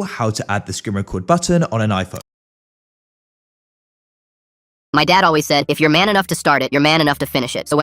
how to add the screen record button on an iPhone. My dad always said, if you're man enough to start it, you're man enough to finish it. So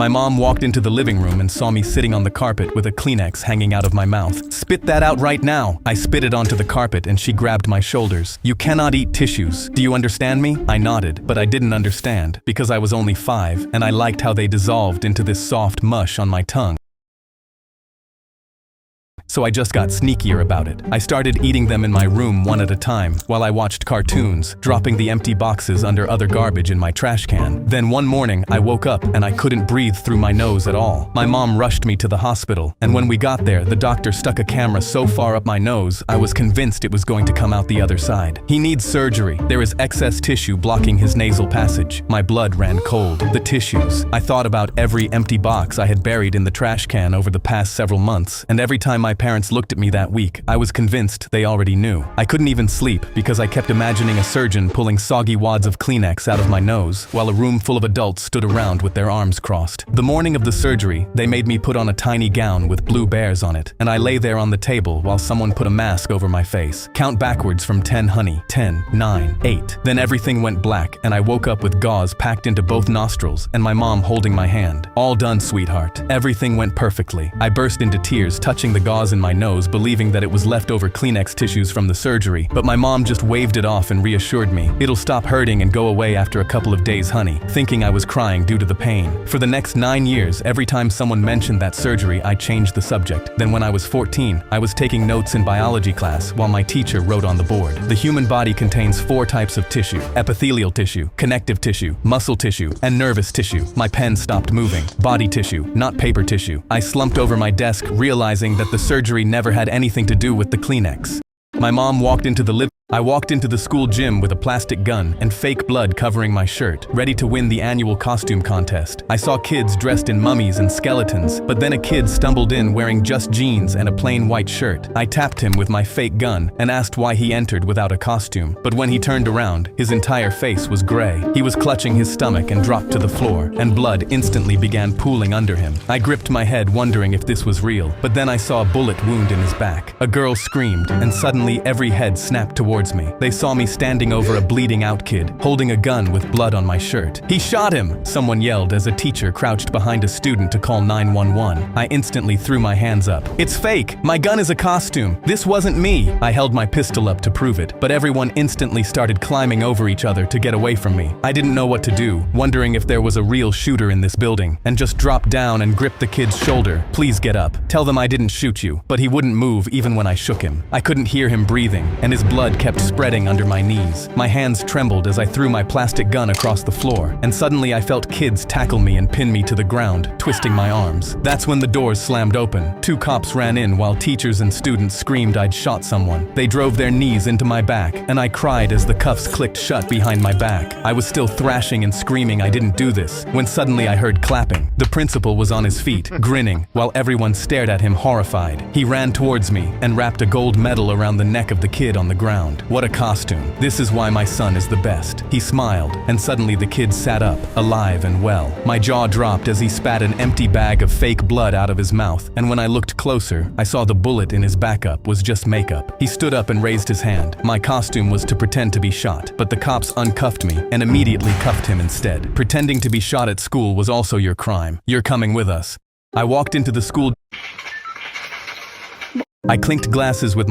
My mom walked into the living room and saw me sitting on the carpet with a Kleenex hanging out of my mouth. "Spit that out right now!" I spit it onto the carpet and she grabbed my shoulders. "You cannot eat tissues. Do you understand me?" I nodded, but I didn't understand because I was only 5 and I liked how they dissolved into this soft mush on my tongue. So I just got sneakier about it. I started eating them in my room one at a time while I watched cartoons, dropping the empty boxes under other garbage in my trash can. Then one morning, I woke up and I couldn't breathe through my nose at all. My mom rushed me to the hospital, and when we got there, the doctor stuck a camera so far up my nose, I was convinced it was going to come out the other side. "He needs surgery. There is excess tissue blocking his nasal passage." My blood ran cold. The tissues. I thought about every empty box I had buried in the trash can over the past several months, and every time my parents looked at me that week, I was convinced they already knew. I couldn't even sleep because I kept imagining a surgeon pulling soggy wads of Kleenex out of my nose while a room full of adults stood around with their arms crossed. The morning of the surgery, they made me put on a tiny gown with blue bears on it, and I lay there on the table while someone put a mask over my face. Count backwards from 10, honey. 10, 9, 8. Then everything went black, and I woke up with gauze packed into both nostrils and my mom holding my hand. "All done, sweetheart." Everything went perfectly. I burst into tears, touching the gauze in my nose, believing that it was leftover Kleenex tissues from the surgery, but my mom just waved it off and reassured me. "It'll stop hurting and go away after a couple of days, honey," thinking I was crying due to the pain. For the next 9 years, every time someone mentioned that surgery, I changed the subject. Then when I was 14, I was taking notes in biology class while my teacher wrote on the board. The human body contains 4 types of tissue: epithelial tissue, connective tissue, muscle tissue, and nervous tissue. My pen stopped moving. Body tissue, not paper tissue. I slumped over my desk, realizing that the surgery never had anything to do with the Kleenex. My mom walked into the I walked into the school gym with a plastic gun and fake blood covering my shirt, ready to win the annual costume contest. I saw kids dressed in mummies and skeletons, but then a kid stumbled in wearing just jeans and a plain white shirt. I tapped him with my fake gun and asked why he entered without a costume, but when he turned around, his entire face was gray. He was clutching his stomach and dropped to the floor, and blood instantly began pooling under him. I gripped my head, wondering if this was real, but then I saw a bullet wound in his back. A girl screamed, and suddenly every head snapped towards me. They saw me standing over a bleeding out kid, holding a gun with blood on my shirt. "He shot him!" someone yelled as a teacher crouched behind a student to call 911. I instantly threw my hands up. "It's fake! My gun is a costume! This wasn't me!" I held my pistol up to prove it, but everyone instantly started climbing over each other to get away from me. I didn't know what to do, wondering if there was a real shooter in this building, and just dropped down and gripped the kid's shoulder. "Please get up. Tell them I didn't shoot you." But he wouldn't move even when I shook him. I couldn't hear him breathing, and his blood kept spreading under my knees. My hands trembled as I threw my plastic gun across the floor, and suddenly I felt kids tackle me and pin me to the ground, twisting my arms. That's when the doors slammed open. 2 cops ran in while teachers and students screamed I'd shot someone. They drove their knees into my back, and I cried as the cuffs clicked shut behind my back. I was still thrashing and screaming I didn't do this, when suddenly I heard clapping. The principal was on his feet, grinning, while everyone stared at him horrified. He ran towards me and wrapped a gold medal around the neck of the kid on the ground. "What a costume. This is why my son is the best." He smiled, and suddenly the kid sat up, alive and well. My jaw dropped as he spat an empty bag of fake blood out of his mouth, and when I looked closer, I saw the bullet in his backup was just makeup. He stood up and raised his hand. My costume was to pretend to be shot, but the cops uncuffed me and immediately cuffed him instead. Pretending to be shot at school was also your crime. You're coming with us. I walked into the school. I clinked glasses with my